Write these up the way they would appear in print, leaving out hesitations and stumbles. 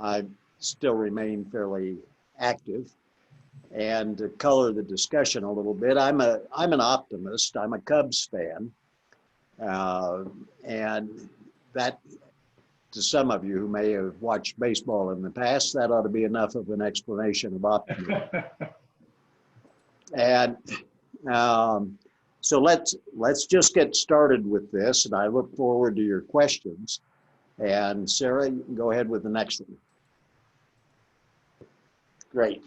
I still remain fairly active. And to color the discussion a little bit, I'm an optimist. I'm a Cubs fan, and that, to some of you who may have watched baseball in the past, that ought to be enough of an explanation of optimism. And so let's just get started with this, and I look forward to your questions. And Sarah, you can go ahead with the next one. Great.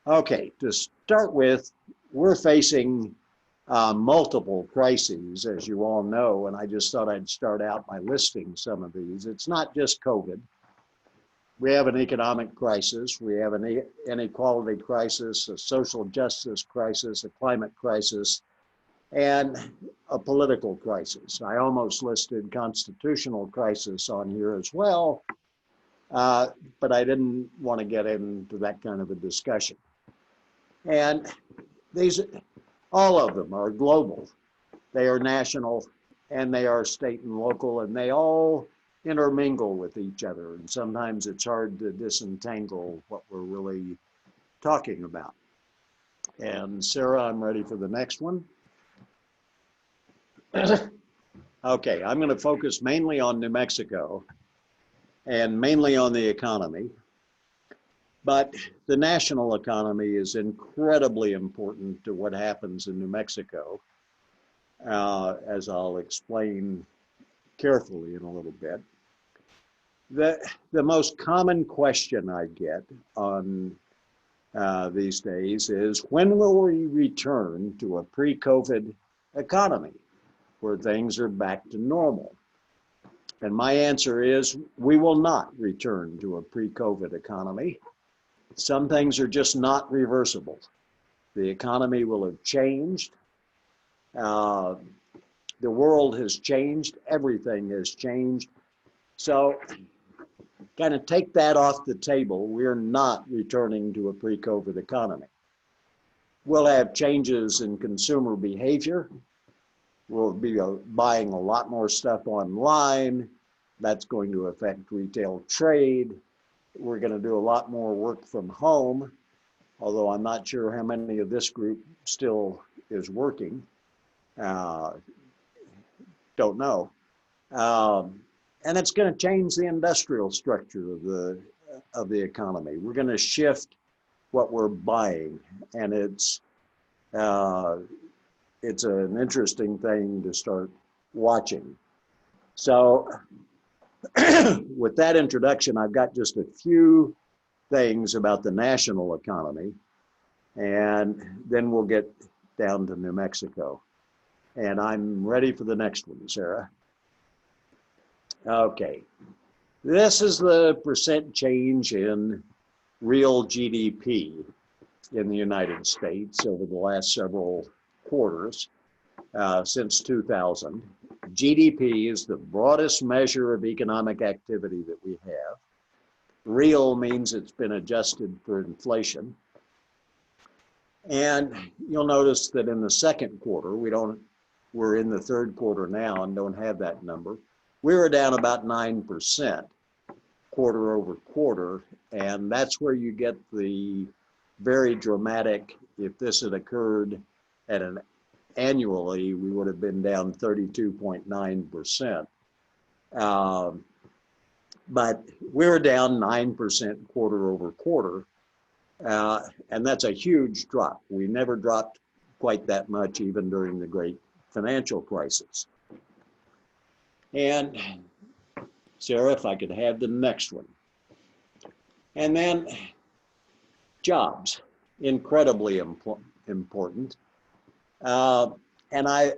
Okay, to start with, we're facing multiple crises, as you all know, and I just thought I'd start out by listing some of these. It's not just COVID. We have an economic crisis, we have an inequality crisis, a social justice crisis, a climate crisis, and a political crisis. I almost listed constitutional crisis on here as well, but I didn't want to get into that kind of a discussion. And these, all of them are global. They are national, and they are state and local, and they all intermingle with each other. And sometimes it's hard to disentangle what we're really talking about. And Sarah, I'm ready for the next one. Okay, I'm going to focus mainly on New Mexico and mainly on the economy. But the national economy is incredibly important to what happens in New Mexico, as I'll explain carefully in a little bit. The most common question I get on these days is, when will we return to a pre-COVID economy where things are back to normal? And my answer is, we will not return to a pre-COVID economy. Some things are just not reversible. The economy will have changed. The world has changed. Everything has changed. So kind of take that off the table. We're not returning to a pre-COVID economy. We'll have changes in consumer behavior. We'll be buying a lot more stuff online. That's going to affect retail trade. We're going to do a lot more work from home, although I'm not sure how many of this group still is working. Don't know. And it's going to change the industrial structure of the economy. We're going to shift what we're buying, and it's an interesting thing to start watching. So with that introduction, I've got just a few things about the national economy, and then we'll get down to New Mexico. And I'm ready for the next one, Sarah. Okay, this is the percent change in real GDP in the United States over the last several quarters since 2000. GDP is the broadest measure of economic activity that we have. Real means it's been adjusted for inflation. And you'll notice that in the second quarter, we're in the third quarter now and don't have that number. We were down about 9% quarter over quarter, and that's where you get the very dramatic, if this had occurred at an annually, we would have been down 32.9%. But we're down 9% quarter over quarter, and that's a huge drop. We never dropped quite that much even during the great financial crisis. And Sarah, if I could have the next one. And then jobs, incredibly important. And I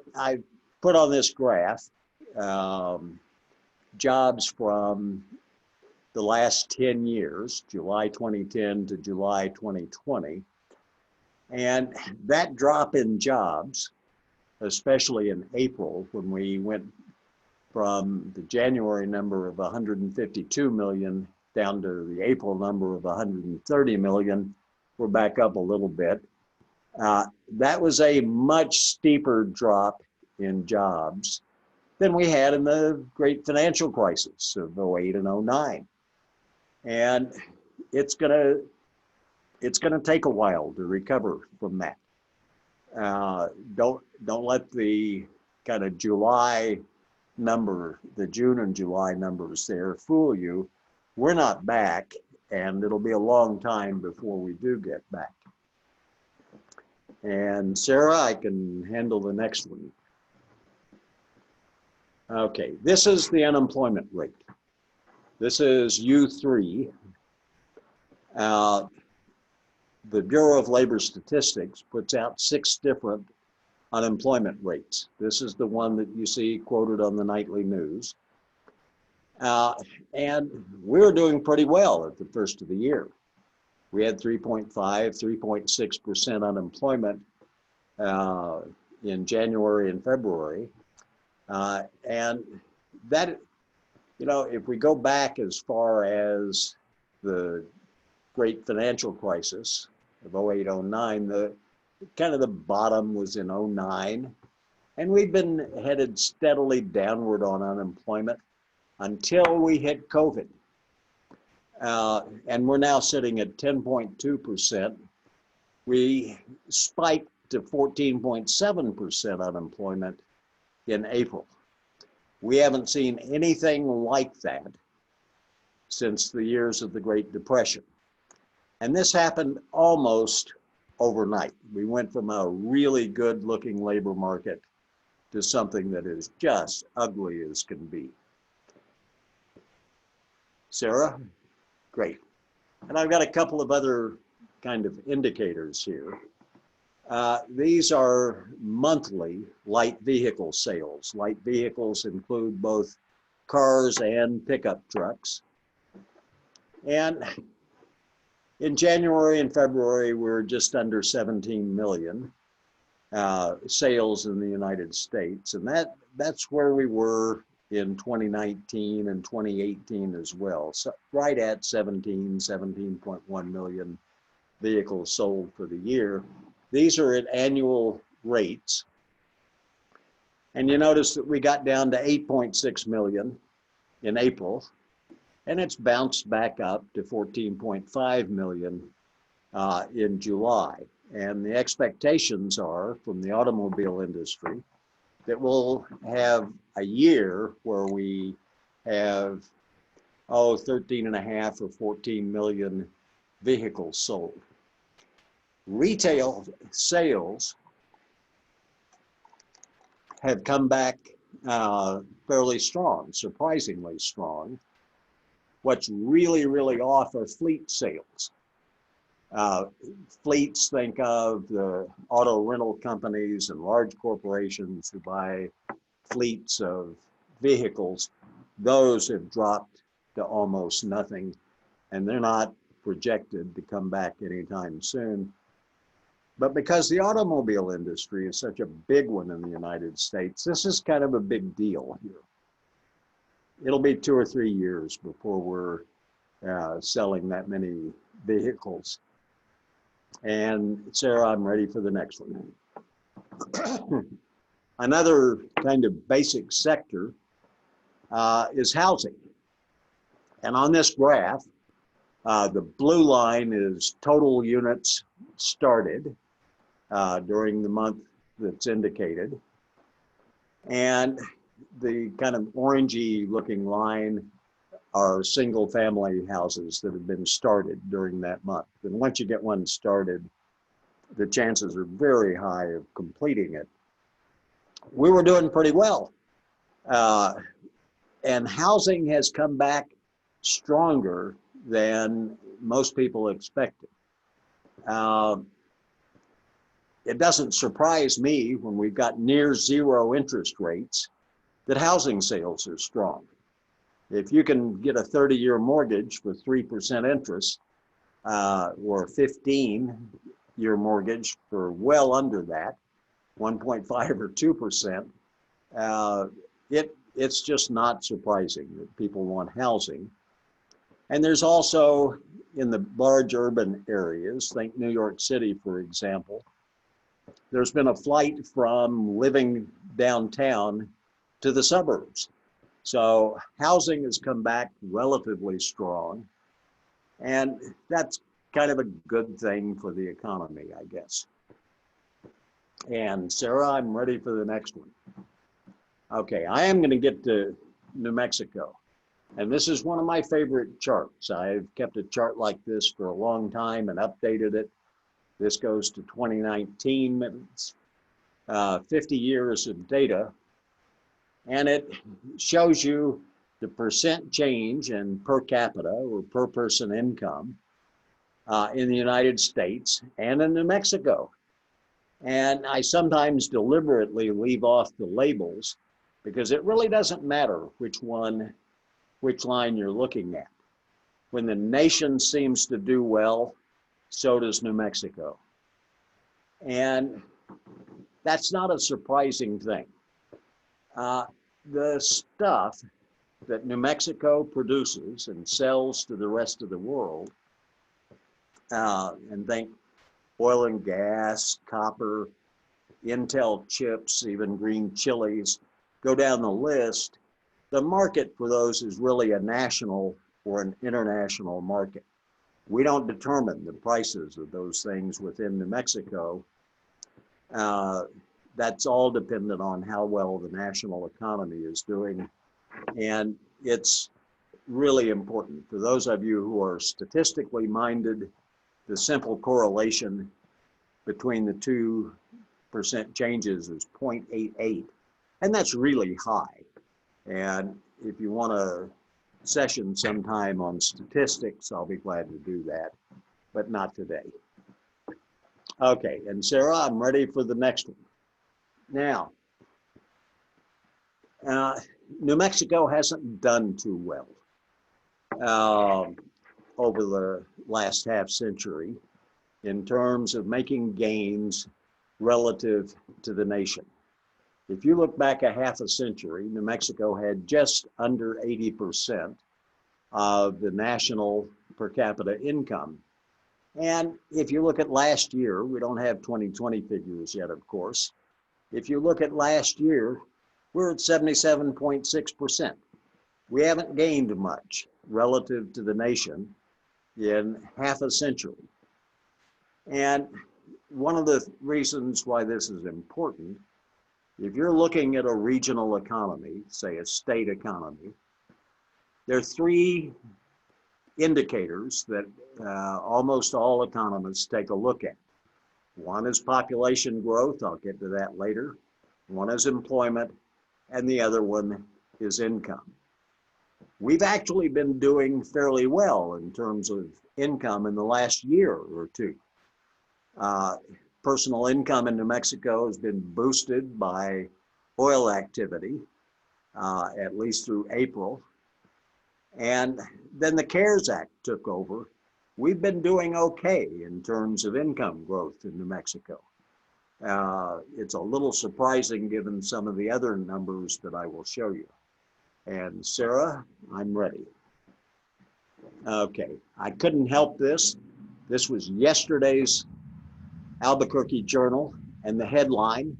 put on this graph jobs from the last 10 years, July 2010 to July 2020. And that drop in jobs, especially in April, when we went from the January number of 152 million down to the April number of 130 million, we're back up a little bit. That was a much steeper drop in jobs than we had in the great financial crisis of 08 and 09. And it's gonna take a while to recover from that. Don't let the kind of July number, the June and July numbers there fool you. We're not back, and it'll be a long time before we do get back. And Sarah, I can handle the next one. Okay, this is the unemployment rate. This is U3. The Bureau of Labor Statistics puts out 6 different unemployment rates. This is the one that you see quoted on the nightly news. And we're doing pretty well at the first of the year. We had 3.5, 3.6% unemployment in January and February. And that, you know, if we go back as far as the great financial crisis of 08, 09, the kind of the bottom was in 09. And we've been headed steadily downward on unemployment until we hit COVID. And we're now sitting at 10.2%. We spiked to 14.7% unemployment in April. We haven't seen anything like that since the years of the Great Depression. And this happened almost overnight. We went from a really good looking labor market to something that is just ugly as can be. Sarah? Great. And I've got a couple of other kind of indicators here. These are monthly light vehicle sales. Light vehicles include both cars and pickup trucks. And in January and February, we're just under 17 million sales in the United States. And that's where we were in 2019 and 2018 as well. So right at 17.1 million vehicles sold for the year. These are at annual rates. And you notice that we got down to 8.6 million in April, and it's bounced back up to 14.5 million in July. And the expectations are from the automobile industry that we'll have a year where we have, 13.5 or 14 million vehicles sold. Retail sales have come back fairly strong, surprisingly strong. What's really, really off are fleet sales. Fleets, think of the auto rental companies and large corporations who buy fleets of vehicles. Those have dropped to almost nothing, and they're not projected to come back anytime soon. But because the automobile industry is such a big one in the United States, this is kind of a big deal here. It'll be 2 or 3 years before we're selling that many vehicles. And Sarah, I'm ready for the next one. Another kind of basic sector is housing. And on this graph, the blue line is total units started during the month that's indicated. And the kind of orangey looking line are single family houses that have been started during that month. And once you get one started, the chances are very high of completing it. We were doing pretty well. And housing has come back stronger than most people expected. It doesn't surprise me when we've got near zero interest rates that housing sales are strong. If you can get a 30-year mortgage with 3% interest or a 15-year mortgage for well under that, 1.5 or 2%, it's just not surprising that people want housing. And there's also in the large urban areas, think New York City, for example, there's been a flight from living downtown to the suburbs. So housing has come back relatively strong. And that's kind of a good thing for the economy, I guess. And Sarah, I'm ready for the next one. Okay, I am going to get to New Mexico. And this is one of my favorite charts. I've kept a chart like this for a long time and updated it. This goes to 2019. It's 50 years of data. And it shows you the percent change in per capita or per person income in the United States and in New Mexico. And I sometimes deliberately leave off the labels because it really doesn't matter which line you're looking at. When the nation seems to do well, so does New Mexico. And that's not a surprising thing. The stuff that New Mexico produces and sells to the rest of the world, and think oil and gas, copper, Intel chips, even green chilies, go down the list, the market for those is really a national or an international market. We don't determine the prices of those things within New Mexico. That's all dependent on how well the national economy is doing. And it's really important. For those of you who are statistically minded, the simple correlation between the 2% changes is 0.88. And that's really high. And if you want a session sometime on statistics, I'll be glad to do that, but not today. Okay, and Sarah, I'm ready for the next one. Now, New Mexico hasn't done too well over the last half century in terms of making gains relative to the nation. If you look back a half a century, New Mexico had just under 80% of the national per capita income. And if you look at last year, we don't have 2020 figures yet, of course. If you look at last year, we're at 77.6%. We haven't gained much relative to the nation in half a century. And one of the reasons why this is important, if you're looking at a regional economy, say a state economy, there are three indicators that almost all economists take a look at. One is population growth, I'll get to that later. One is employment, and the other one is income. We've actually been doing fairly well in terms of income in the last year or two. Personal income in New Mexico has been boosted by oil activity, at least through April. And then the CARES Act took over. We've been doing okay in terms of income growth in New Mexico. It's a little surprising given some of the other numbers that I will show you. And Sarah, I'm ready. Okay, I couldn't help this. This was yesterday's Albuquerque Journal, and the headline,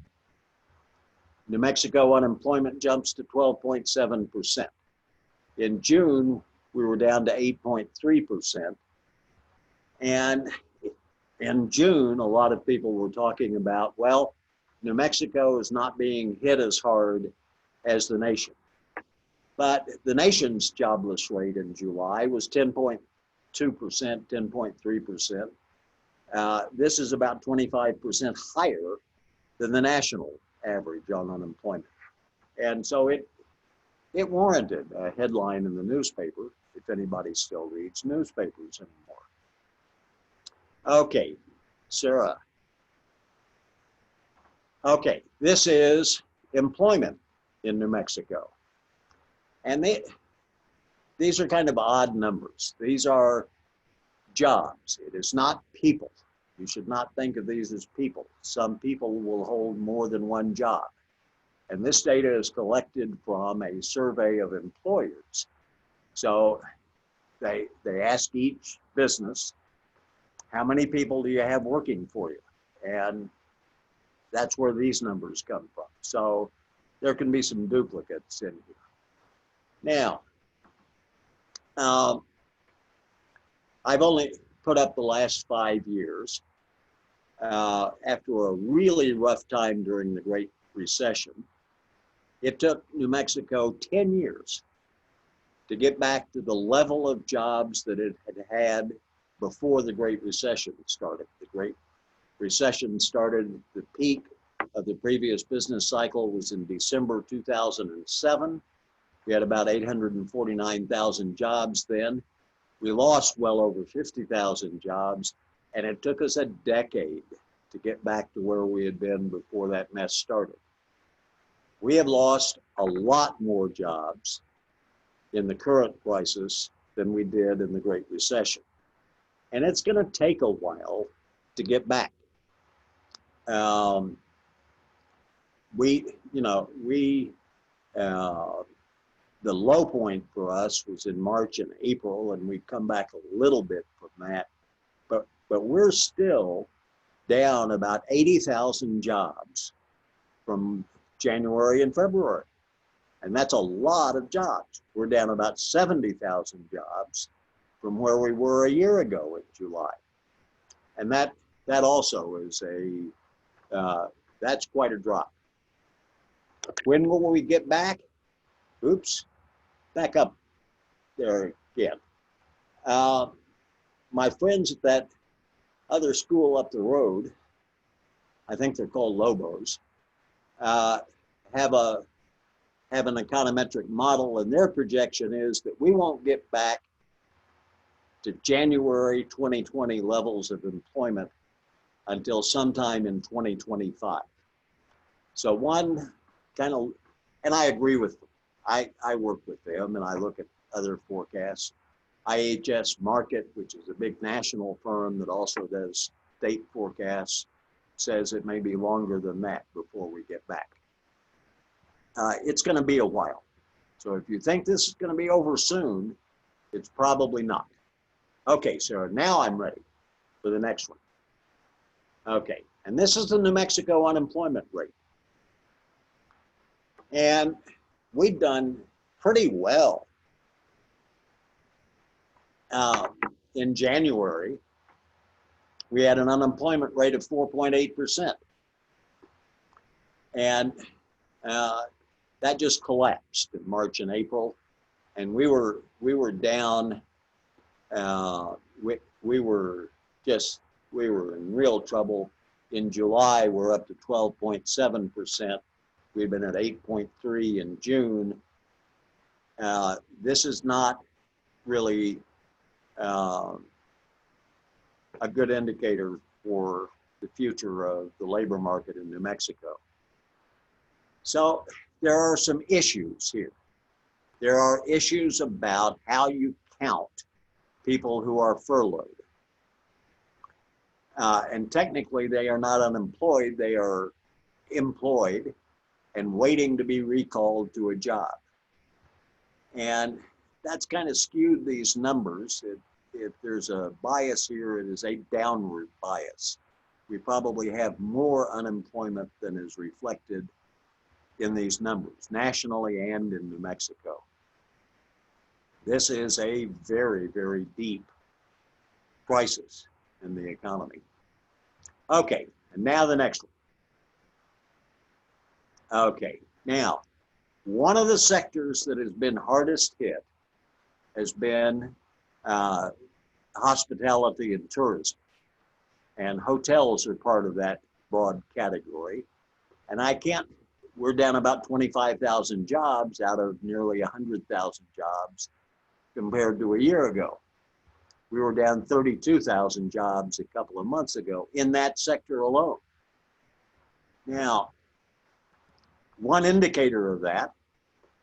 New Mexico unemployment jumps to 12.7%. In June, we were down to 8.3%. And in June, a lot of people were talking about, well, New Mexico is not being hit as hard as the nation. But the nation's jobless rate in July was 10.2%, 10.3%. This is about 25% higher than the national average on unemployment. And so it warranted a headline in the newspaper, if anybody still reads newspapers anymore. Okay, Sarah. Okay, this is employment in New Mexico. And these are kind of odd numbers. These are jobs. It is not people. You should not think of these as people. Some people will hold more than one job. And this data is collected from a survey of employers. So they ask each business, how many people do you have working for you? And that's where these numbers come from. So there can be some duplicates in here. Now, I've only put up the last 5 years. After a really rough time during the Great Recession, it took New Mexico 10 years to get back to the level of jobs that it had had before the Great Recession started. The Great Recession started, the peak of the previous business cycle was in December 2007. We had about 849,000 jobs then. We lost well over 50,000 jobs, and it took us a decade to get back to where we had been before that mess started. We have lost a lot more jobs in the current crisis than we did in the Great Recession. And it's going to take a while to get back. The low point for us was in March and April, and we've come back a little bit from that. But we're still down about 80,000 jobs from January and February. And that's a lot of jobs. We're down about 70,000 jobs from where we were a year ago in July. And that also is that's quite a drop. When will we get back? Oops, back up there again. My friends at that other school up the road, I think they're called Lobos, have an econometric model, and their projection is that we won't get back to January 2020 levels of employment until sometime in 2025. So one kind of, and I agree with them. I work with them and I look at other forecasts. IHS Markit, which is a big national firm that also does state forecasts, says it may be longer than that before we get back. It's going to be a while. So if you think this is going to be over soon, it's probably not. Okay, so now I'm ready for the next one. Okay, and this is the New Mexico unemployment rate. And we've done pretty well. In January, we had an unemployment rate of 4.8%. And that just collapsed in March and April. And we were down, we were in real trouble. In July, we're up to 12.7%. We've been at 8.3 in June. This is not really a good indicator for the future of the labor market in New Mexico. So there are some issues here. There are issues about how you count people who are furloughed. And technically they are not unemployed, they are employed and waiting to be recalled to a job. And that's kind of skewed these numbers. If there's a bias here, it is a downward bias. We probably have more unemployment than is reflected in these numbers, nationally and in New Mexico. This is a very, very deep crisis in the economy. Okay, and now the next one. Okay, now, one of the sectors that has been hardest hit has been hospitality and tourism. And hotels are part of that broad category. And we're down about 25,000 jobs out of nearly 100,000 jobs compared to a year ago. We were down 32,000 jobs a couple of months ago in that sector alone. Now, one indicator of that,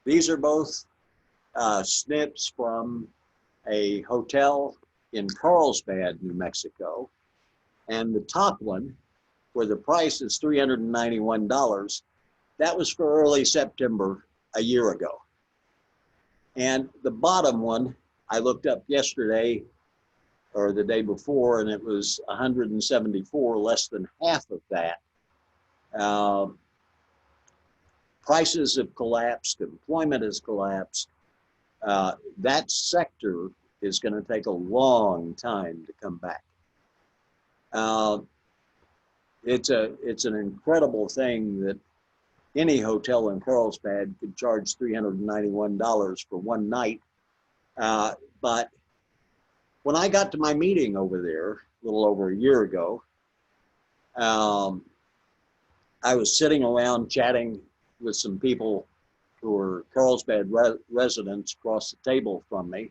these are both snips from a hotel in Carlsbad, New Mexico. And the top one, where the price is $391, that was for early September a year ago. And the bottom one, I looked up yesterday or the day before, and it was 174, less than half of that. Prices have collapsed, employment has collapsed. That sector is going to take a long time to come back. It's an incredible thing that any hotel in Carlsbad could charge $391 for one night. But when I got to my meeting over there a little over a year ago, I was sitting around chatting with some people who were Carlsbad residents across the table from me.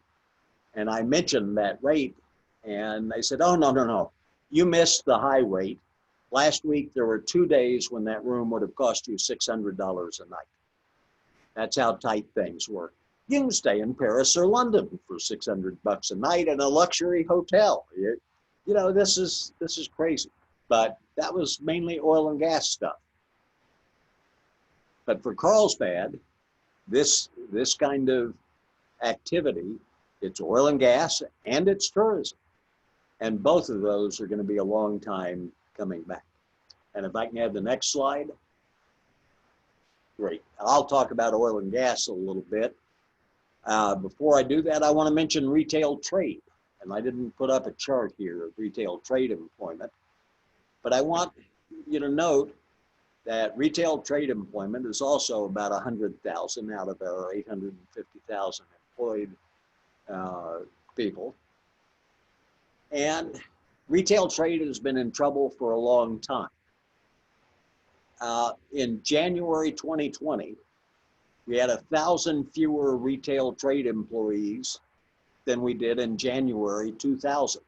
And I mentioned that rate, and they said, oh, no. You missed the high rate. Last week, there were 2 days when that room would have cost you $600 a night. That's how tight things were. You can stay in Paris or London for $600 a night in a luxury hotel. You know, this is crazy. But that was mainly oil and gas stuff. But for Carlsbad, this kind of activity, it's oil and gas and it's tourism. And both of those are going to be a long time coming back. And if I can have the next slide. Great. I'll talk about oil and gas a little bit. Before I do that, I want to mention retail trade. And I didn't put up a chart here of retail trade employment. But I want you to note that retail trade employment is also about 100,000 out of our 850,000 employed people. And retail trade has been in trouble for a long time. In January 2020, we had 1,000 fewer retail trade employees than we did in January 2000.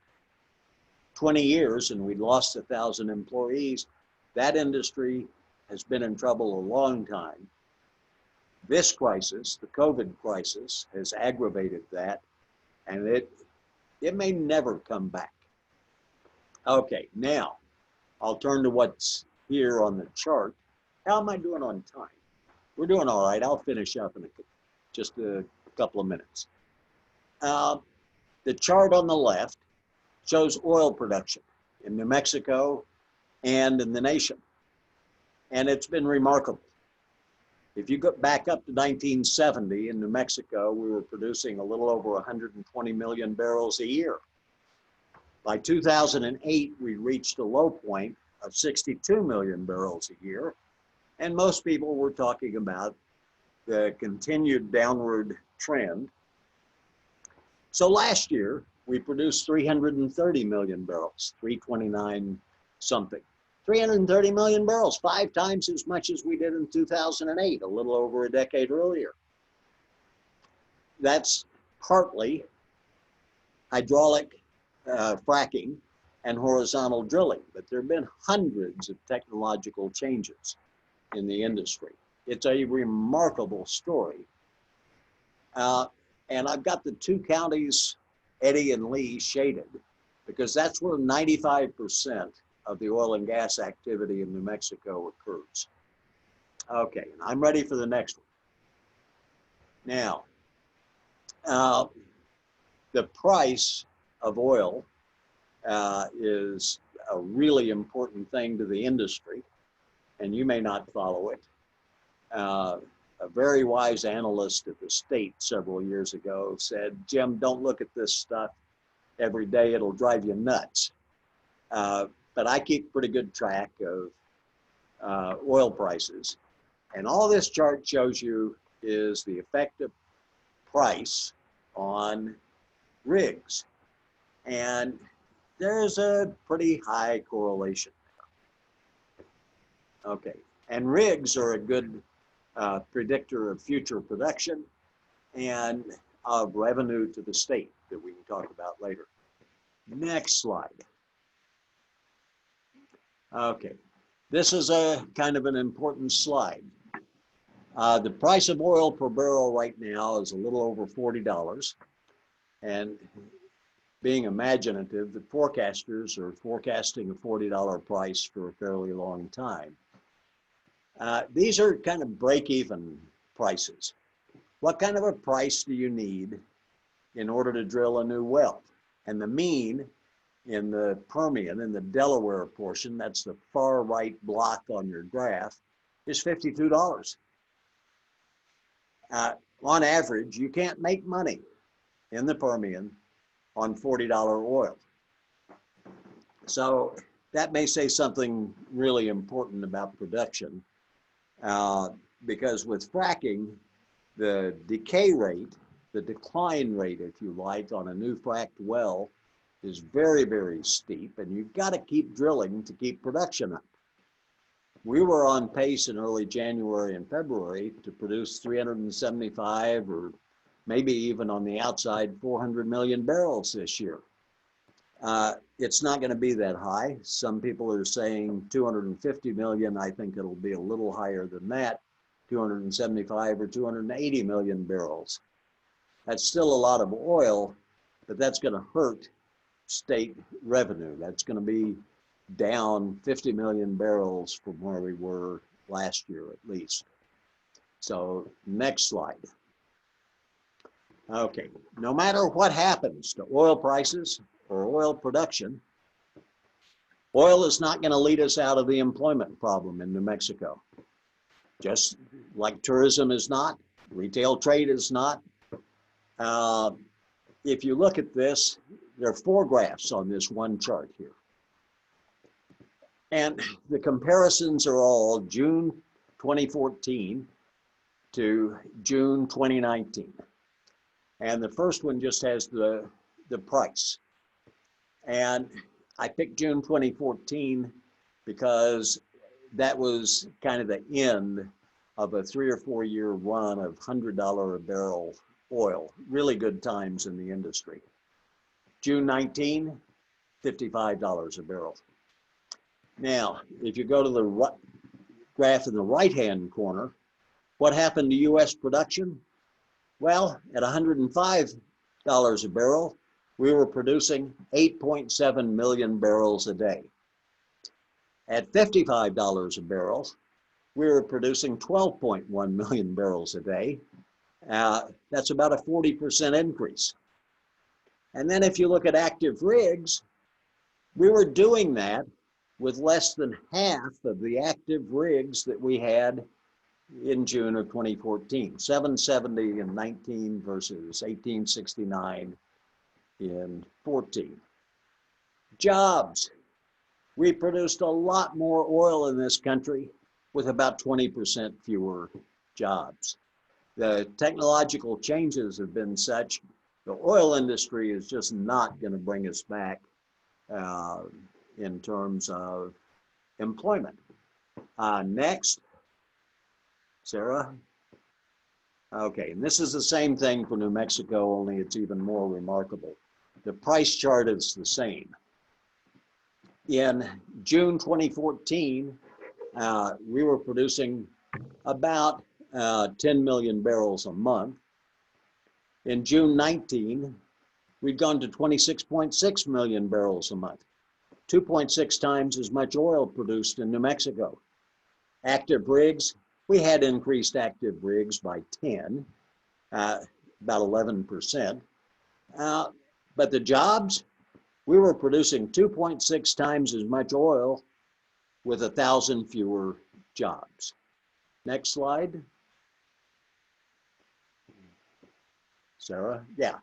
20 years and we'd lost 1,000 employees. That industry has been in trouble a long time. This crisis, the COVID crisis, has aggravated that, and it may never come back. Okay, now I'll turn to what's here on the chart. How am I doing on time? We're doing all right. I'll finish up in just a couple of minutes. The chart on the left shows oil production in New Mexico and in the nation. And it's been remarkable. If you go back up to 1970 in New Mexico, we were producing a little over 120 million barrels a year. By 2008, we reached a low point of 62 million barrels a year. And most people were talking about the continued downward trend. So last year, we produced 330 million barrels, 329 something. 330 million barrels, 5 times as much as we did in 2008, a little over a decade earlier. That's partly hydraulic fracking and horizontal drilling, but there have been hundreds of technological changes in the industry. It's a remarkable story. And I've got the 2 counties, Eddy and Lee, shaded because that's where 95% of the oil and gas activity in New Mexico occurs. Okay, and I'm ready for the next one. Now, the price of oil is a really important thing to the industry, and you may not follow it. A very wise analyst at the state several years ago said, Jim, don't look at this stuff every day, it'll drive you nuts. But I keep pretty good track of oil prices. And all this chart shows you is the effective price on rigs. And there's a pretty high correlation there. Okay, and rigs are a good predictor of future production and of revenue to the state that we can talk about later. Next slide. Okay, this is a kind of an important slide. The price of oil per barrel right now is a little over $40. And being imaginative, the forecasters are forecasting a $40 price for a fairly long time. These are kind of break-even prices. What kind of a price do you need in order to drill a new well? And the mean in the Permian, in the Delaware portion, that's the far right block on your graph, is $52. On average, you can't make money in the Permian on $40 oil. So that may say something really important about production, because with fracking, the decay rate, the decline rate, if you like, on a new fracked well is very, very steep, and you've got to keep drilling to keep production up. We were on pace in early January and February to produce 375, or maybe even on the outside 400 million barrels this year. It's not going to be that high. Some people are saying 250 million. I think it'll be a little higher than that, 275 or 280 million barrels. That's still a lot of oil, but that's going to hurt state revenue. That's going to be down 50 million barrels from where we were last year at least. So next slide. Okay, no matter what happens to oil prices or oil production, oil is not going to lead us out of the employment problem in New Mexico. Just like tourism is not, retail trade is not. If you look at this, there are 4 graphs on this one chart here. And the comparisons are all June 2014 to June 2019. And the first one just has the price. And I picked June 2014 because that was kind of the end of a 3 or 4 year run of $100 a barrel oil. Really good times in the industry. June 19, $55 a barrel. Now, if you go to the graph in the right-hand corner, what happened to U.S. production? Well, at $105 a barrel, we were producing 8.7 million barrels a day. At $55 a barrel, we were producing 12.1 million barrels a day. That's about a 40% increase. And then if you look at active rigs, we were doing that with less than half of the active rigs that we had in June of 2014, 770 in 19 versus 1869 in 14. Jobs. We produced a lot more oil in this country with about 20% fewer jobs. The technological changes have been such, the oil industry is just not going to bring us back in terms of employment. Next, Sarah. Okay, and this is the same thing for New Mexico, only it's even more remarkable. The price chart is the same. In June 2014, we were producing about 10 million barrels a month. In June 19, we'd gone to 26.6 million barrels a month, 2.6 times as much oil produced in New Mexico. Active rigs, we had increased active rigs by 10, about 11%. But the jobs, we were producing 2.6 times as much oil with 1,000 fewer jobs. Next slide. Sarah? Yeah.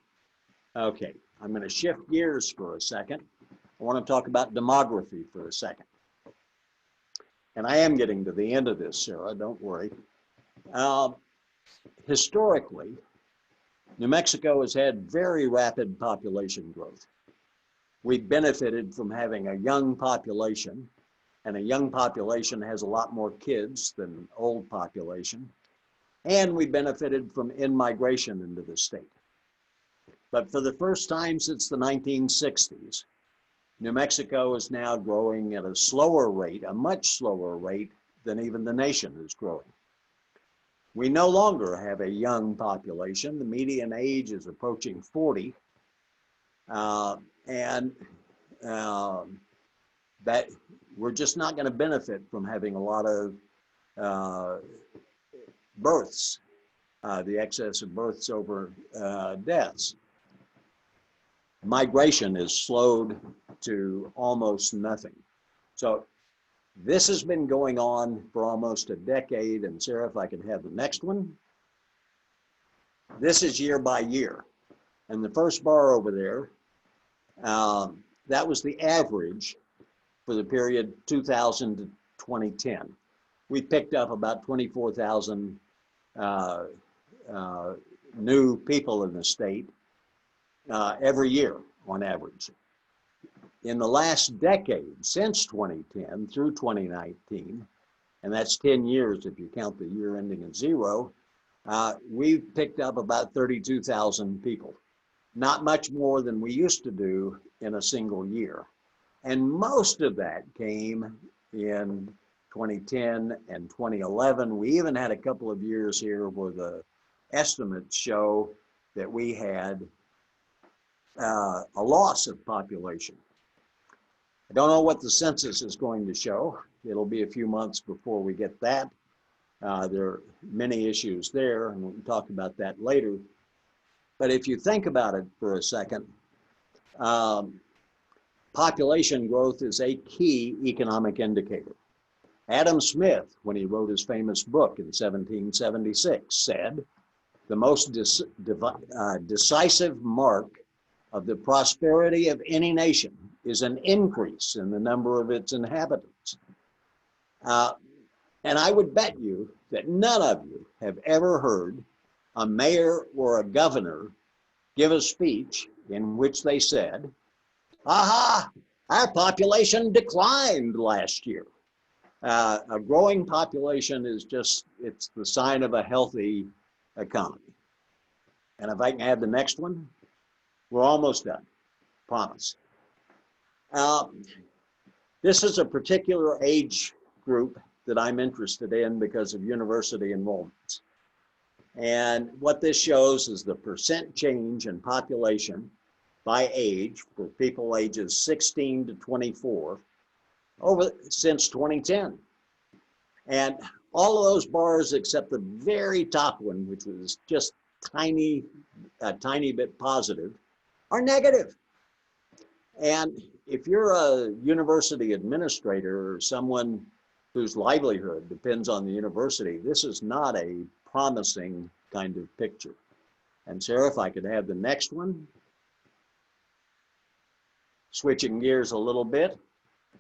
Okay, I'm going to shift gears for a second. I want to talk about demography for a second. And I am getting to the end of this, Sarah, don't worry. Historically, New Mexico has had very rapid population growth. We benefited from having a young population, and a young population has a lot more kids than old population. And we benefited from in-migration into the state. But for the first time since the 1960s, New Mexico is now growing at a slower rate, a much slower rate than even the nation is growing. We no longer have a young population. The median age is approaching 40. That we're just not going to benefit from having a lot of births, the excess of births over deaths. Migration is slowed to almost nothing. So this has been going on for almost a decade. And Sarah, if I could have the next one. This is year by year. And the first bar over there That was the average for the period 2000 to 2010. We picked up about 24,000 new people in the state every year on average. In the last decade, since 2010 through 2019, and that's 10 years if you count the year ending in 0, we've picked up about 32,000 people. Not much more than we used to do in a single year. And most of that came in 2010 and 2011. We even had a couple of years here where the estimates show that we had a loss of population. I don't know what the census is going to show. It'll be a few months before we get that. There are many issues there, and we'll talk about that later. But if you think about it for a second, population growth is a key economic indicator. Adam Smith, when he wrote his famous book in 1776, said, the most decisive mark of the prosperity of any nation is an increase in the number of its inhabitants. And I would bet you that none of you have ever heard a mayor or a governor give a speech in which they said, aha, our population declined last year. A growing population is just, it's the sign of a healthy economy. And if I can have the next one, we're almost done, promise. This is a particular age group that I'm interested in because of university enrollments. And what this shows is the percent change in population by age for people ages 16 to 24 since 2010. And all of those bars except the very top one, which was just a tiny bit positive, are negative. And if you're a university administrator or someone whose livelihood depends on the university, this is not a promising kind of picture. And Sarah, if I could have the next one. Switching gears a little bit,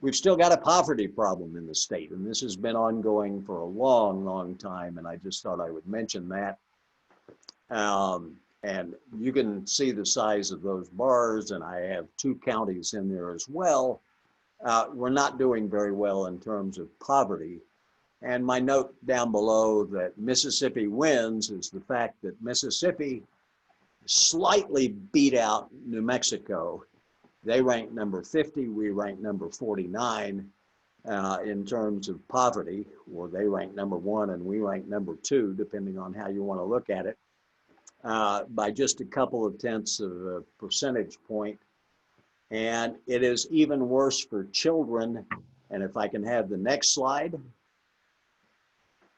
we've still got a poverty problem in the state, and this has been ongoing for a long, long time, and I just thought I would mention that. And you can see the size of those bars, and I have 2 counties in there as well. We're not doing very well in terms of poverty. And my note down below that Mississippi wins is the fact that Mississippi slightly beat out New Mexico. They ranked number 50, we ranked number 49 in terms of poverty, or they ranked number 1 and we ranked number 2, depending on how you want to look at it, by just a couple of tenths of a percentage point. And it is even worse for children. And if I can have the next slide,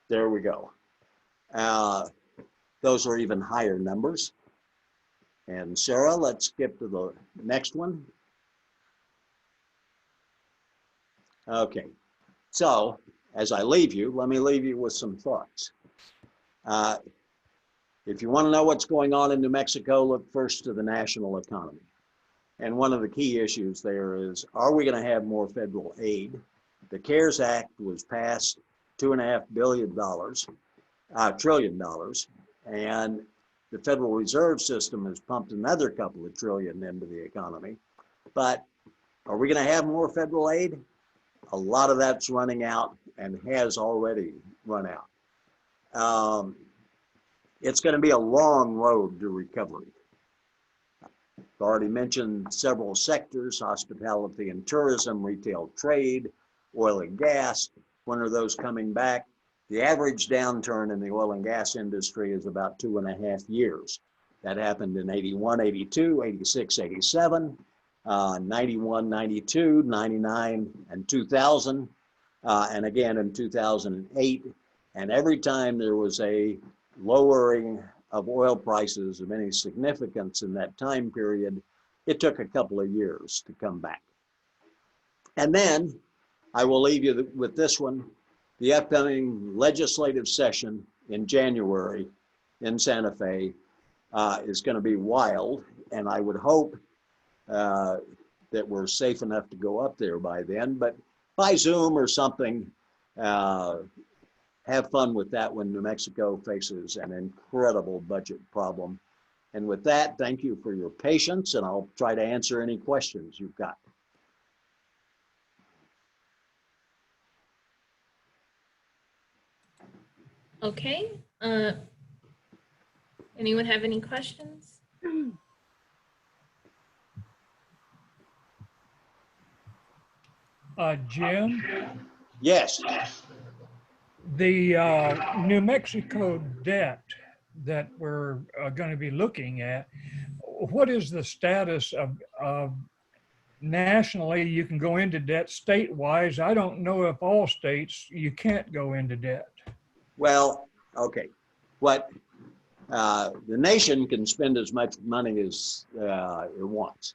there we go. Those are even higher numbers. And Sarah, let's skip to the next one. Okay, so as I leave you, let me leave you with some thoughts. If you want to know what's going on in New Mexico, look first to the national economy. And one of the key issues there is, are we going to have more federal aid? The CARES Act was passed $2.5 trillion, and the Federal Reserve System has pumped another couple of trillion into the economy. But are we going to have more federal aid? A lot of that's running out and has already run out. It's going to be a long road to recovery. I've already mentioned several sectors: hospitality and tourism, retail trade, oil and gas. When are those coming back? The average downturn in the oil and gas industry is about 2.5 years. That happened in 81, 82, 86, 87, 91, 92, 99, and 2000, and again in 2008. And every time there was a lowering of oil prices of any significance in that time period, it took a couple of years to come back. And then I will leave you with this one. The upcoming legislative session in January in Santa Fe is going to be wild, and I would hope that we're safe enough to go up there by then. But by Zoom or something, have fun with that when New Mexico faces an incredible budget problem. And with that, thank you for your patience, and I'll try to answer any questions you've got. Okay. Anyone have any questions? Jim, Yes. the New Mexico debt that we're going to be looking at, what is the status of nationally you can go into debt? State-wise, I don't know if all states you can't go into debt. Well, okay. What the nation can spend as much money as it wants.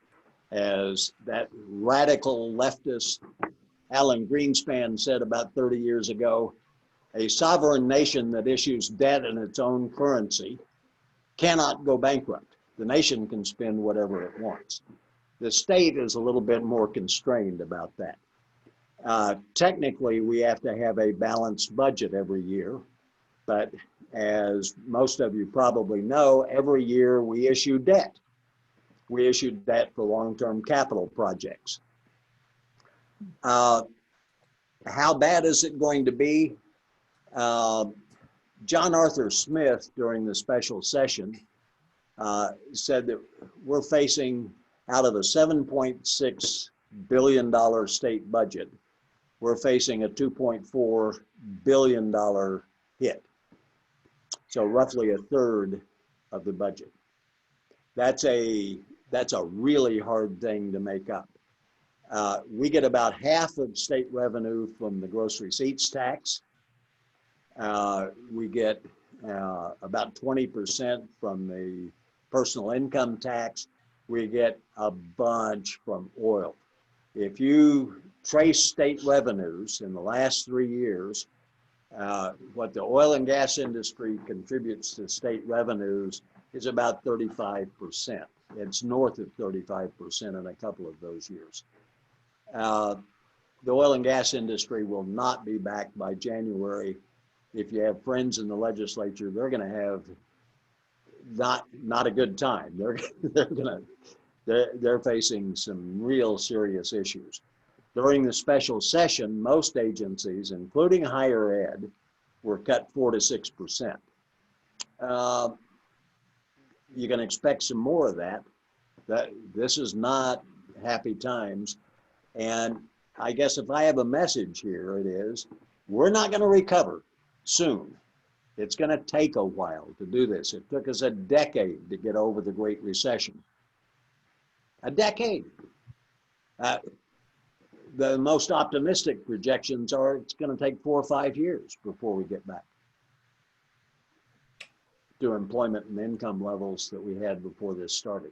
As that radical leftist Alan Greenspan said about 30 years ago, a sovereign nation that issues debt in its own currency cannot go bankrupt. The nation can spend whatever it wants. The state is a little bit more constrained about that. Technically, we have to have a balanced budget every year, but as most of you probably know, every year we issue debt. We issue debt for long-term capital projects. How bad is it going to be? John Arthur Smith, during the special session, said that we're facing, out of a $7.6 billion state budget, we're facing a $2.4 billion hit. So roughly a third of the budget. That's a really hard thing to make up. We get about half of state revenue from the gross receipts tax. We get about 20% from the personal income tax. We get a bunch from oil. If you trace state revenues in the last 3 years, what the oil and gas industry contributes to state revenues is about 35%. It's north of 35% in a couple of those years. The oil and gas industry will not be back by January. If you have friends in the legislature, they're going to have not a good time. They're facing some real serious issues. During the special session, most agencies, including higher ed, were cut 4 to 6%. You can expect some more of that. This is not happy times. And I guess if I have a message here, it is, we're not going to recover soon. It's going to take a while to do this. It took us a decade to get over the Great Recession. A decade. The most optimistic projections are it's going to take 4 or 5 years before we get back to employment and income levels that we had before this started.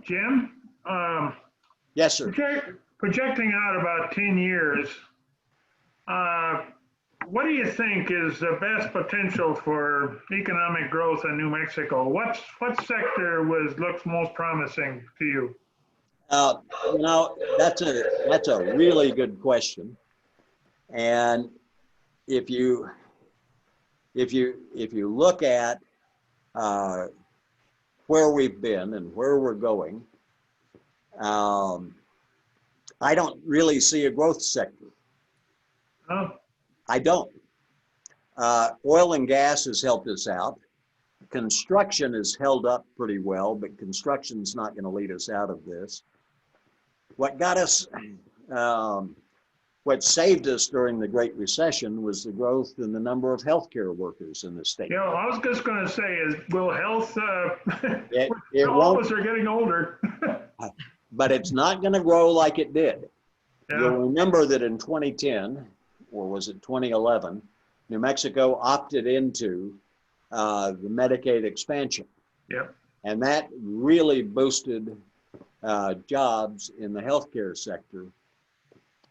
Jim? Yes, sir. Projecting out about 10 years, what do you think is the best potential for economic growth in New Mexico? What sector looks most promising to you? You know, that's a really good question. And if you look at where we've been and where we're going, I don't really see a growth sector. Oh. I don't. Oil and gas has helped us out. Construction has held up pretty well, but construction's not going to lead us out of this. What got us, what saved us during the Great Recession was the growth in the number of healthcare workers in the state. Yeah, I was just going to say, will health, all of us are getting older. But it's not going to grow like it did. Yeah. You'll remember that in 2010, or was it 2011, New Mexico opted into the Medicaid expansion. Yep. And that really boosted jobs in the healthcare sector.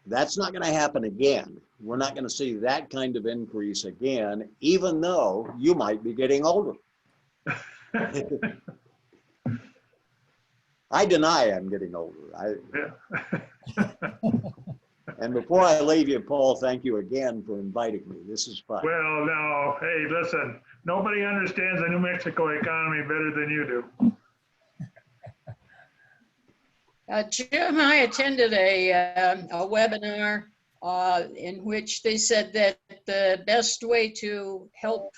That's not going to happen again. We're not going to see that kind of increase again, even though you might be getting older. I deny I'm getting older. Yeah. And before I leave you, Paul, thank you again for inviting me. This is fun. Well, no, hey, listen, nobody understands the New Mexico economy better than you do. Jim, I attended a webinar in which they said that the best way to help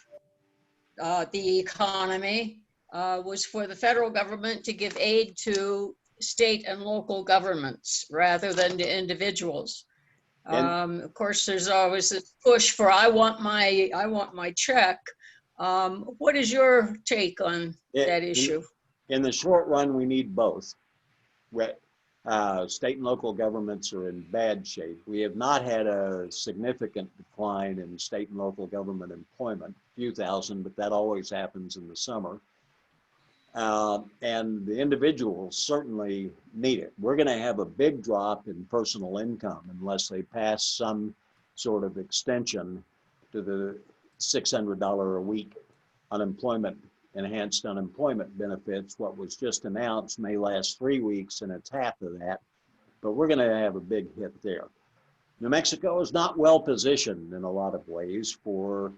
the economy was for the federal government to give aid to state and local governments rather than to individuals. Of course, there's always this push for I want my check. What is your take on that issue? In the short run, we need both. State and local governments are in bad shape. We have not had a significant decline in state and local government employment, a few thousand, but that always happens in the summer. And the individuals certainly need it. We're going to have a big drop in personal income unless they pass some sort of extension to the $600 a week enhanced unemployment benefits. What was just announced may last 3 weeks, and it's half of that, but we're going to have a big hit there. New Mexico is not well positioned in a lot of ways for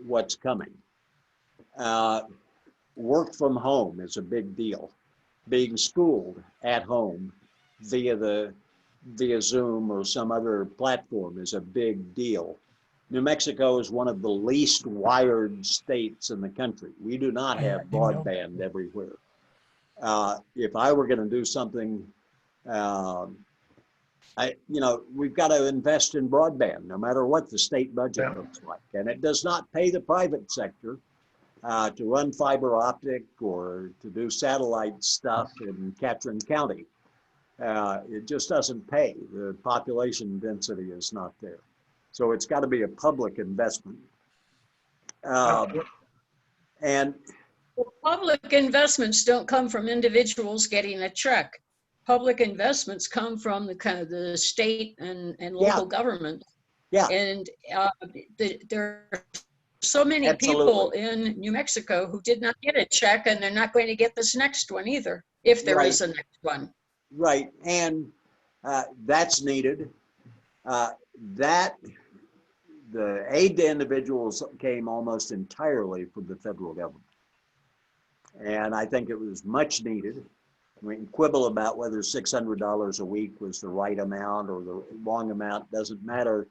what's coming. Work from home is a big deal. Being schooled at home via Zoom or some other platform is a big deal. New Mexico is one of the least wired states in the country. We do not have broadband everywhere. If I were going to do something, we've got to invest in broadband, no matter what the state budget looks like. And it does not pay the private sector to run fiber optic or to do satellite stuff in Catron County. It just doesn't pay. The population density is not there. So it's got to be a public investment. And public investments don't come from individuals getting a check. Public investments come from the kind of the state and local government. Yeah. And there are so many people in New Mexico who did not get a check, and they're not going to get this next one either, if there is a next one. Right, and that's needed. The aid to individuals came almost entirely from the federal government. And I think it was much needed. We can quibble about whether $600 a week was the right amount or the wrong amount, doesn't matter.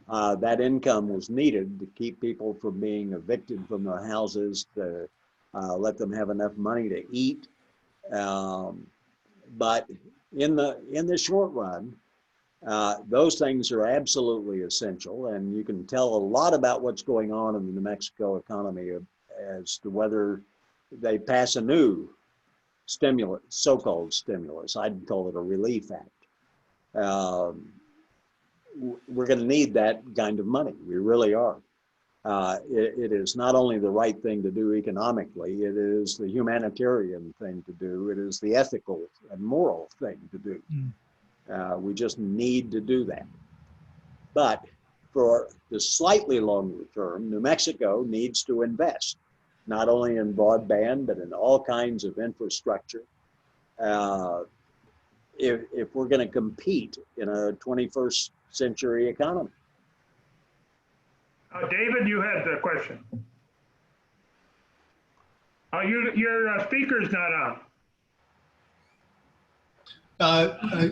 That income was needed to keep people from being evicted from their houses, to let them have enough money to eat. But in the short run, those things are absolutely essential, and you can tell a lot about what's going on in the New Mexico economy as to whether they pass a new stimulus, so-called stimulus. I'd call it a relief act. We're going to need that kind of money. We really are. It is not only the right thing to do economically, it is the humanitarian thing to do. It is the ethical and moral thing to do. We just need to do that. But for the slightly longer term, New Mexico needs to invest, not only in broadband, but in all kinds of infrastructure. If we're going to compete in a 21st century economy. David, you had the question. Your speaker's not on.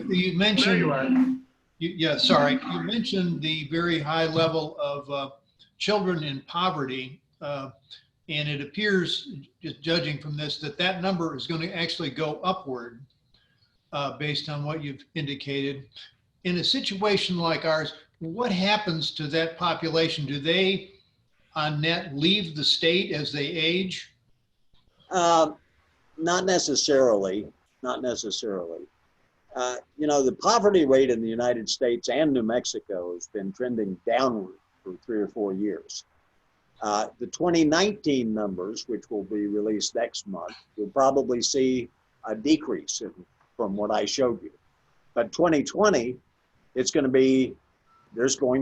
You mentioned. There you are. You mentioned the very high level of children in poverty, and it appears, just judging from this, that number is going to actually go upward based on what you've indicated. In a situation like ours, what happens to that population? Do they, on net, leave the state as they age? Not necessarily. Not necessarily. The poverty rate in the United States and New Mexico has been trending downward for 3 or 4 years. The 2019 numbers, which will be released next month, will probably see a decrease from what I showed you. But 2020, there's going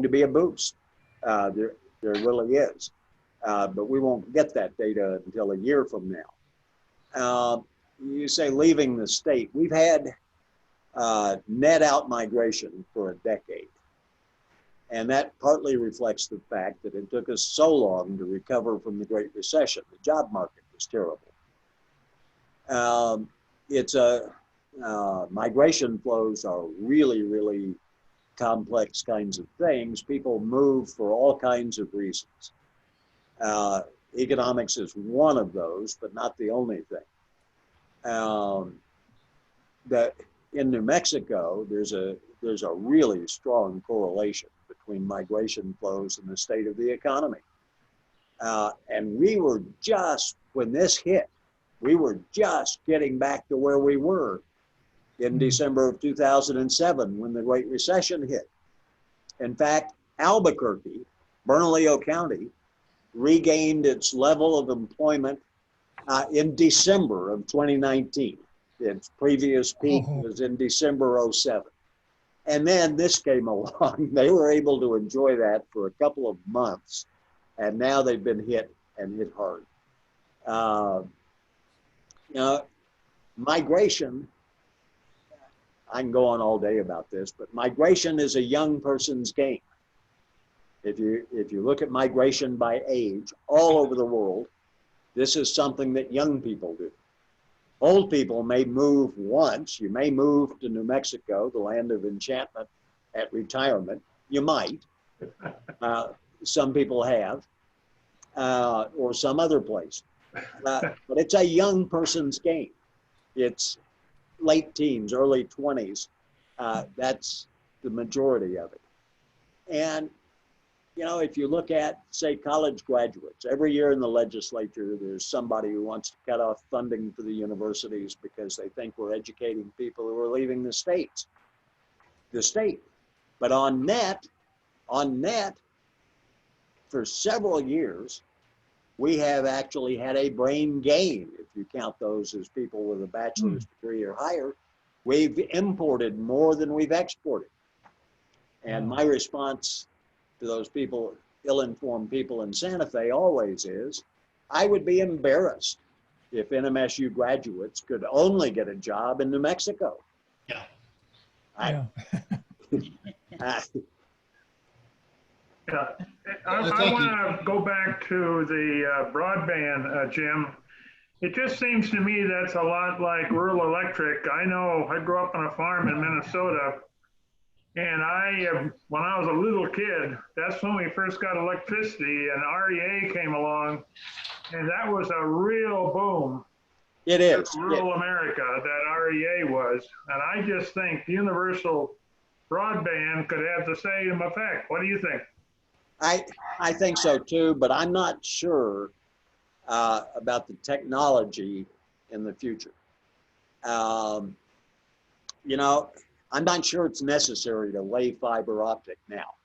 to be a boost. There really is. But we won't get that data until a year from now. you say leaving the state. We've had net out migration for a decade. And that partly reflects the fact that it took us so long to recover from the Great Recession. The job market was terrible. Migration flows are really, really complex kinds of things. People move for all kinds of reasons. Economics is one of those, but not the only thing. That in New Mexico, there's a really strong correlation between migration flows and the state of the economy. And we were just, when this hit, we were just getting back to where we were in December of 2007 when the Great Recession hit. In fact, Albuquerque, Bernalillo County, regained its level of employment in December of 2019. Its previous peak was in December 07. And then this came along. They were able to enjoy that for a couple of months, and now they've been hit and hit hard. Migration, I can go on all day about this, but migration is a young person's game. If you look at migration by age all over the world, this is something that young people do. Old people may move once. You may move to New Mexico, the land of enchantment, at retirement. You might. Some people have, or some other place. But it's a young person's game. It's late teens, early 20s. That's the majority of it. And, if you look at, say, college graduates, every year in the legislature, there's somebody who wants to cut off funding for the universities because they think we're educating people who are leaving the state. But on net, for several years, we have actually had a brain gain, if you count those as people with a bachelor's degree or higher. We've imported more than we've exported. And my response to those people, ill-informed people in Santa Fe always is, I would be embarrassed if NMSU graduates could only get a job in New Mexico. Yeah. I want to go back to the broadband, Jim. It just seems to me that's a lot like rural electric. I know I grew up on a farm in Minnesota, and when I was a little kid, that's when we first got electricity, and REA came along, and that was a real boom. It is. Rural America, that REA was. And I just think universal broadband could have the same effect. What do you think? I think so too, but I'm not sure about the technology in the future. I'm not sure it's necessary to lay fiber optic now.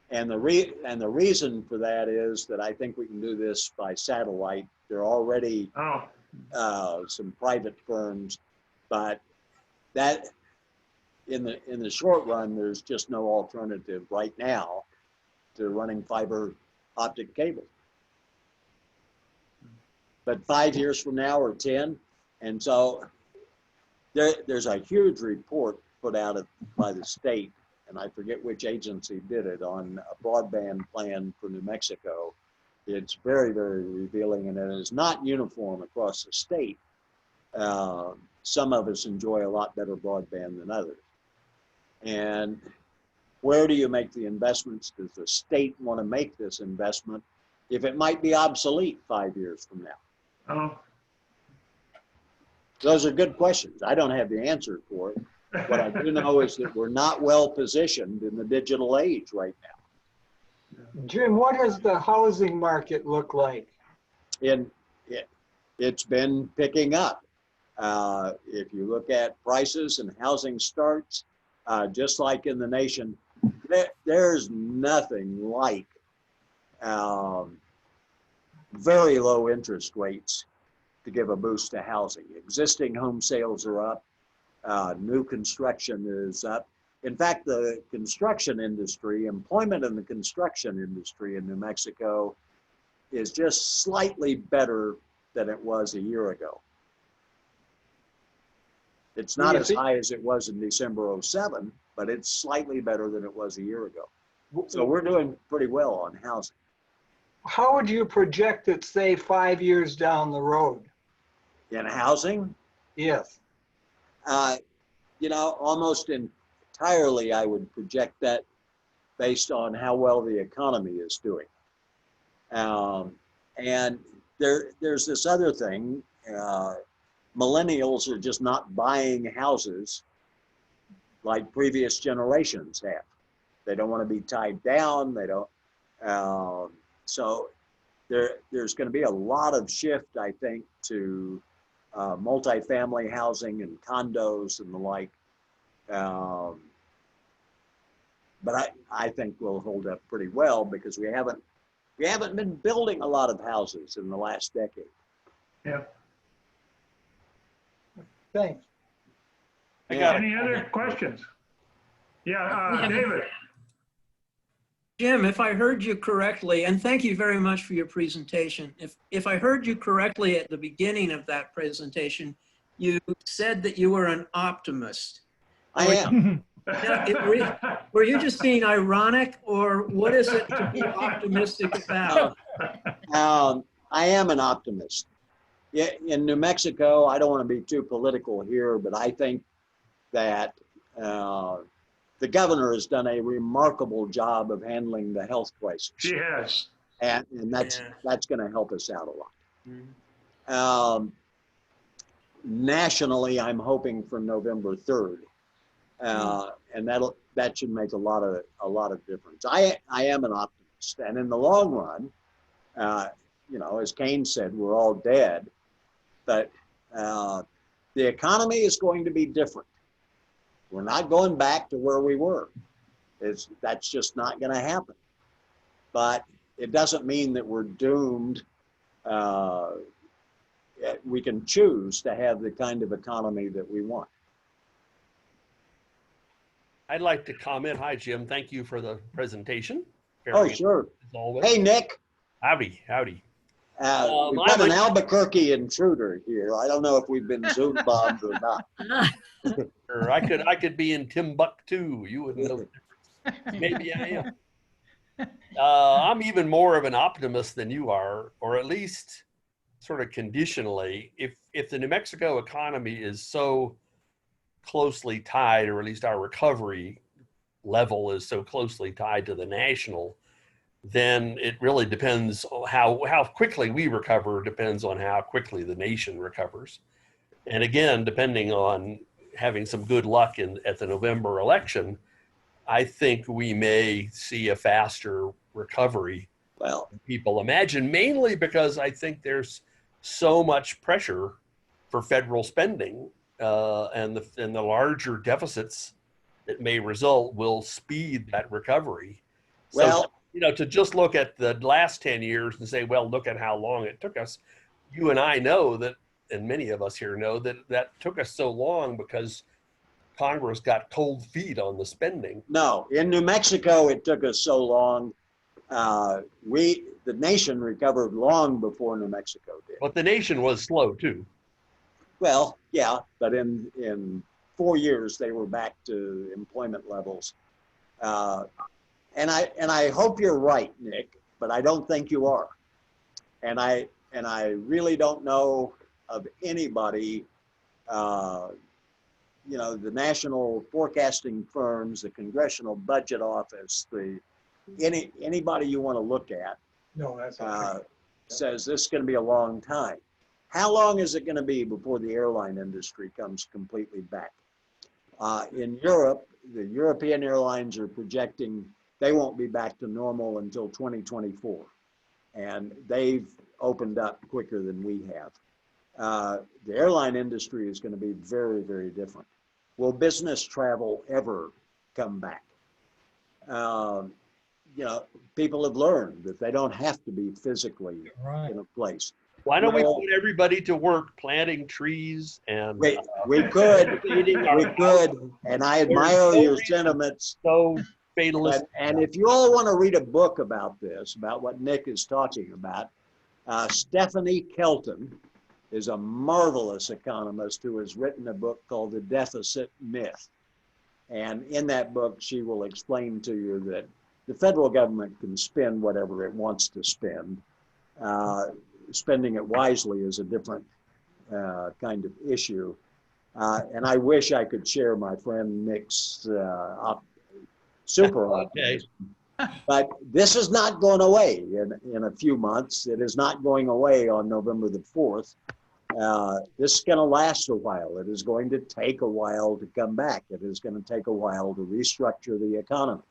And the reason for that is that I think we can do this by satellite. There are already some private firms, but that in the short run, there's just no alternative right now to running fiber optic cable. But 5 years from now or 10, and so there's a huge report put out by the state, and I forget which agency did it, on a broadband plan for New Mexico. It's very, very revealing, and it is not uniform across the state. Some of us enjoy a lot better broadband than others. And where do you make the investments? Does the state want to make this investment if it might be obsolete 5 years from now? Those are good questions. I don't have the answer for it. What I do know is that we're not well positioned in the digital age right now. Jim, what does the housing market look like? It's been picking up. If you look at prices and housing starts, just like in the nation, there's nothing like very low interest rates to give a boost to housing. Existing home sales are up. New construction is up. In fact, the construction industry, employment in the construction industry in New Mexico is just slightly better than it was a year ago. It's not you as think- high as it was in December '07, but it's slightly better than it was a year ago. So we're doing pretty well on housing. How would you project it, say, 5 years down the road? In housing, Yes. you know, almost entirely I would project that based on how well the economy is doing. And there's this other thing, millennials are just not buying houses like previous generations have. They don't want to be tied down. They don't. So there's going to be a lot of shift, I think, to multifamily housing and condos and the like. But I think we'll hold up pretty well because we haven't been building a lot of houses in the last decade. Yeah. Thanks. Any other questions? Yeah, David. Jim, if I heard you correctly, and thank you very much for your presentation. If I heard you correctly at the beginning of that presentation, you said that you were an optimist. I am. Were you just being ironic, or what is it to be optimistic about? I am an optimist. Yeah, in New Mexico, I don't want to be too political here, but I think that the governor has done a remarkable job of handling the health crisis. She has. And that's going to help us out a lot. Nationally, I'm hoping for November 3rd. And that should make a lot of difference. I am an optimist, and in the long run, you know, as Keynes said, we're all dead, but the economy is going to be different. We're not going back to where we were. That's just not going to happen. But it doesn't mean that we're doomed. We can choose to have the kind of economy that we want. I'd like to comment. Hi, Jim. Thank you for the presentation. Oh, sure. As always. Hey, Nick. Howdy, howdy. We've got an Albuquerque intruder here. I don't know if we've been Zoom bombed or not. Or I could be in Timbuktu. You wouldn't know the difference. Maybe I am. I'm even more of an optimist than you are, or at least sort of conditionally. If the New Mexico economy is so closely tied, or at least our recovery level is so closely tied to the national, then it really depends on how quickly we recover, depends on how quickly the nation recovers. And again, depending on having some good luck at the November election, I think we may see a faster recovery Well, than people imagine, mainly because I think there's so much pressure for federal spending, and the larger deficits that may result will speed that recovery. Well, so, you know, to just look at the last 10 years and say, well, look at how long it took us. You and I know that, and many of us here know that took us so long because Congress got cold feet on the spending. no, in New Mexico, it took us so long. The nation recovered long before New Mexico did. But the nation was slow too. Well, yeah, but in 4 years, they were back to employment levels. And I hope you're right, Nick, but I don't think you are. And I really don't know of anybody, you know, the national forecasting firms, the Congressional Budget Office, anybody you want to look at No, that's okay. says this is going to be a long time. How long is it going to be before the airline industry comes completely back? In Europe, the European airlines are projecting they won't be back to normal until 2024. And they've opened up quicker than we have. The airline industry is going to be very, very different. Will business travel ever come back? You know, people have learned that they don't have to be physically Right. in a place. Why don't we Well- put everybody to work planting trees and We could, creating our we could, and I admire your sentiments. so fatalist. And if you all want to read a book about this, about what Nick is talking about, Stephanie Kelton is a marvelous economist who has written a book called The Deficit Myth. And in that book, she will explain to you that the federal government can spend whatever it wants to spend. Spending it wisely is a different kind of issue. And I wish I could share my friend Nick's super optimism. But this is not going away in a few months. It is not going away on November the 4th. This is going to last a while. It is going to take a while to come back. It is going to take a while to restructure the economy.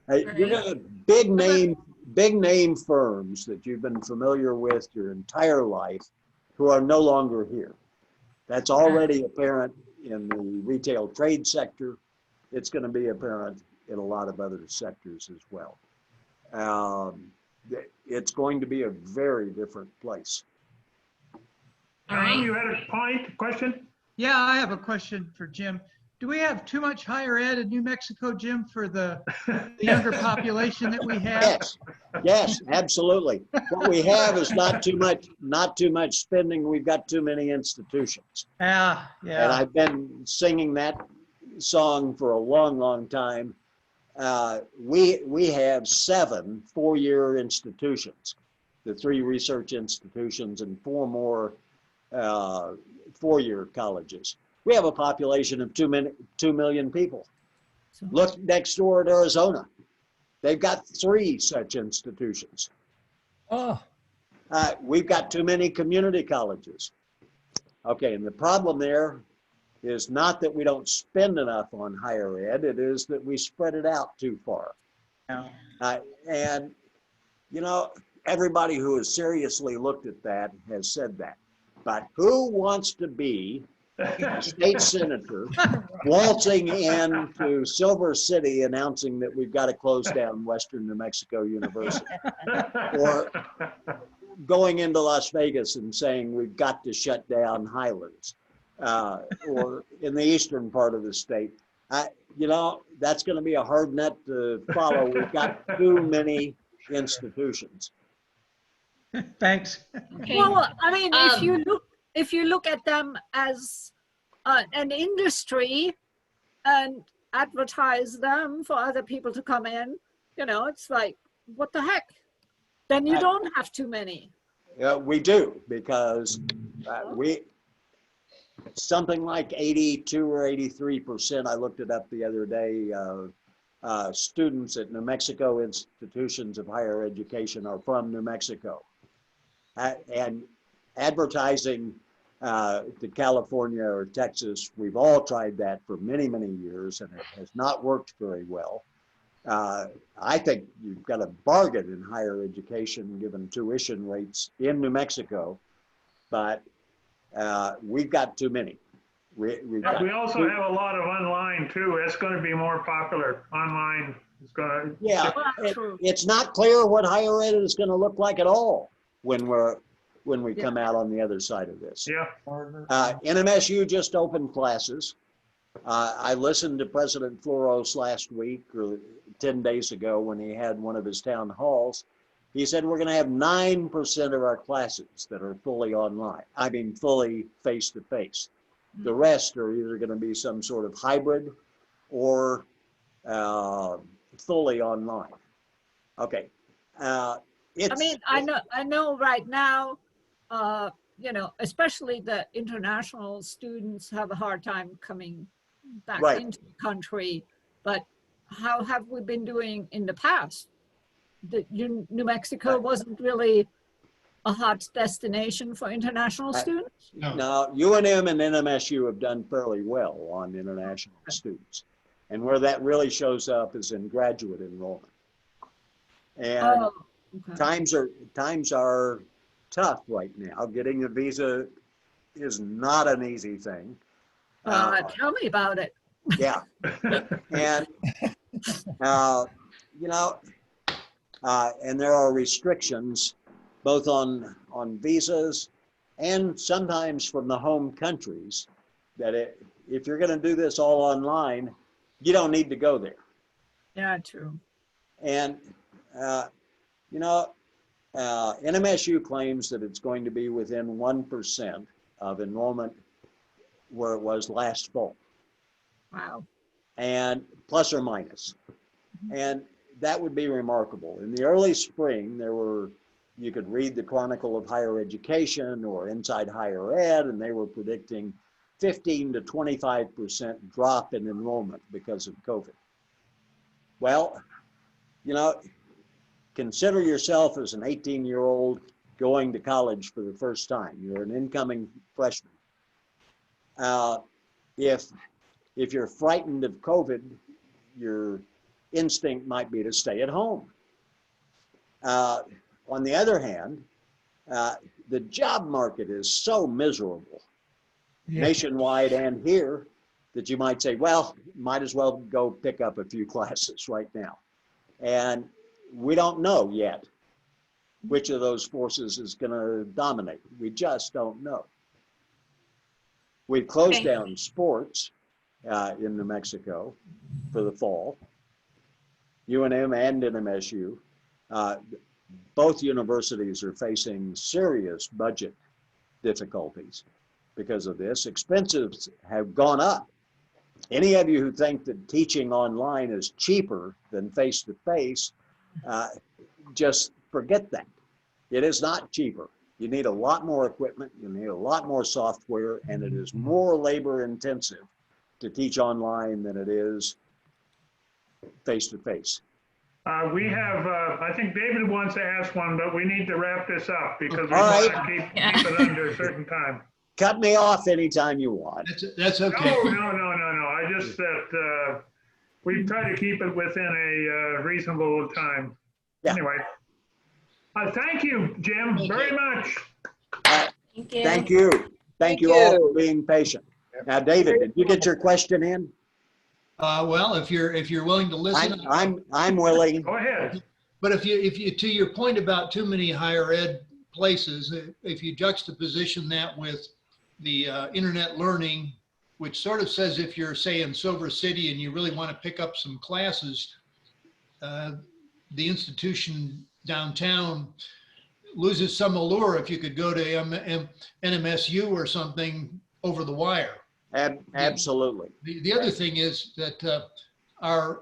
You're going to big name firms that you've been familiar with your entire life who are no longer here. That's already apparent in the retail trade sector. It's going to be apparent in a lot of other sectors as well. It's going to be a very different place. Tom, you had a question? Yeah, I have a question for Jim. Do we have too much higher ed in New Mexico, Jim, for the younger population that we have? Yes, absolutely. What we have is not too much spending. We've got too many institutions. Yeah. And I've been singing that song for a long, long time. We have 7 4-year institutions, the 3 research institutions and 4 more 4-year colleges. We have a population of 2 million people. Look next door at Arizona. They've got 3 such institutions. Oh, We've got too many community colleges. Okay, and the problem there is not that we don't spend enough on higher ed, it is that we spread it out too far. Yeah. And, you know, everybody who has seriously looked at that has said that. But who wants to be a state senator waltzing into Silver City announcing that we've got to close down Western New Mexico University? Or going into Las Vegas and saying we've got to shut down Highlands? Or in the eastern part of the state. You know, that's going to be a hard nut to follow. We've got too many institutions. Thanks. Okay. Well, I mean, Um, if you look at them as an industry and advertise them for other people to come in, you know, it's like, what the heck? Then you don't have too many. We do, because something like 82 or 83%, I looked it up the other day, students at New Mexico institutions of higher education are from New Mexico. And advertising to California or Texas, we've all tried that for many, many years, and it has not worked very well. I think you've got a bargain in higher education given tuition rates in New Mexico, but we've got too many. We also have a lot of online too. It's going to be more popular. Online is going to. Yeah, it's not clear what higher ed is going to look like at all when we come out on the other side of this. Yeah. NMSU just opened classes. I listened to President Flores last week or 10 days ago when he had one of his town halls. He said we're going to have 9% of our classes that are fully online. I mean, fully face-to-face. The rest are either going to be some sort of hybrid or fully online. Okay. I mean, I know right now, you know, especially the international students have a hard time coming back into the country. But how have we been doing in the past? New Mexico wasn't really a hot destination for international students? No, UNM and NMSU have done fairly well on international students. And where that really shows up is in graduate enrollment. And times are tough right now. Getting a visa is not an easy thing. Tell me about it. Yeah. And, you know, and there are restrictions both on visas and sometimes from the home countries that if you're going to do this all online, you don't need to go there. Yeah, true. And, you know, NMSU claims that it's going to be within 1% of enrollment where it was last fall. Wow. And plus or minus. And that would be remarkable. In the early spring, you could read the Chronicle of Higher Education or Inside Higher Ed, and they were predicting 15 to 25% drop in enrollment because of COVID. Well, you know, consider yourself as an 18-year-old going to college for the first time. You're an incoming freshman. If you're frightened of COVID, your instinct might be to stay at home. On the other hand, the job market is so miserable nationwide and here that you might say, well, might as well go pick up a few classes right now. And we don't know yet which of those forces is going to dominate. We just don't know. We've closed down sports in New Mexico for the fall. UNM and NMSU. Both universities are facing serious budget difficulties because of this. Expenses have gone up. Any of you who think that teaching online is cheaper than face-to-face, just forget that. It is not cheaper. You need a lot more equipment, you need a lot more software, and it is more labor intensive to teach online than it is face-to-face. We have, I think David wants to ask one, but we need to wrap this up because we All want right. to keep it under a certain time. Cut me off anytime you want. That's okay. No. I just that we try to keep it within a reasonable time. Yeah. Anyway, thank you, Jim, very much. Thank you. Thank you. Thank you all for being patient. Now, David, did you get your question in? Well, if you're willing to listen, I'm willing. Go ahead. but if you to your point about too many higher ed places, if you juxtaposition that with the internet learning, which sort of says if you're, say, in Silver City and you really want to pick up some classes, the institution downtown loses some allure if you could go to NMSU or something over the wire. Absolutely. The other thing is that our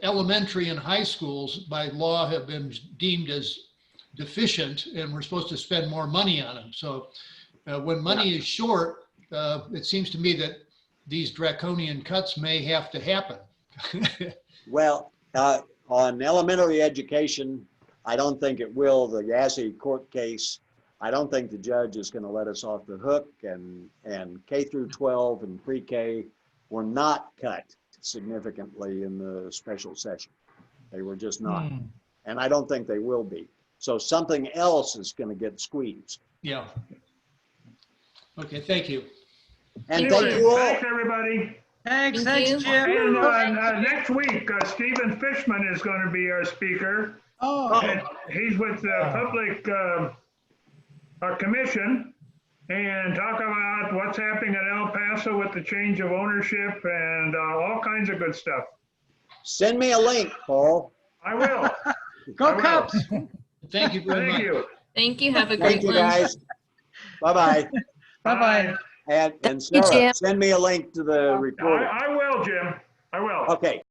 elementary and high schools by law have been deemed as deficient, and we're supposed to spend more money on them. So when money is short, it seems to me that these draconian cuts may have to happen. Well, on elementary education, I don't think it will. The Yazzie court case, I don't think the judge is going to let us off the hook, and K through 12 and pre-K were not cut significantly in the special session. They were just not. And I don't think they will be. So something else is going to get squeezed. Yeah. Okay, thank you. And thank you all. Thanks, everybody. Thanks, Thank you. Jim. And next week, Stephen Fishman is going to be our speaker. Oh, And he's with the public commission and talk about what's happening at El Paso with the change of ownership and all kinds of good stuff. Send me a link, Paul. I will. go Cubs. Thank you very much. Thank you. Thank you. Have a great Thank you, one. guys. Bye-bye. Bye-bye. And Sarah, send me a link to the recording. I will, Jim. I will. Okay.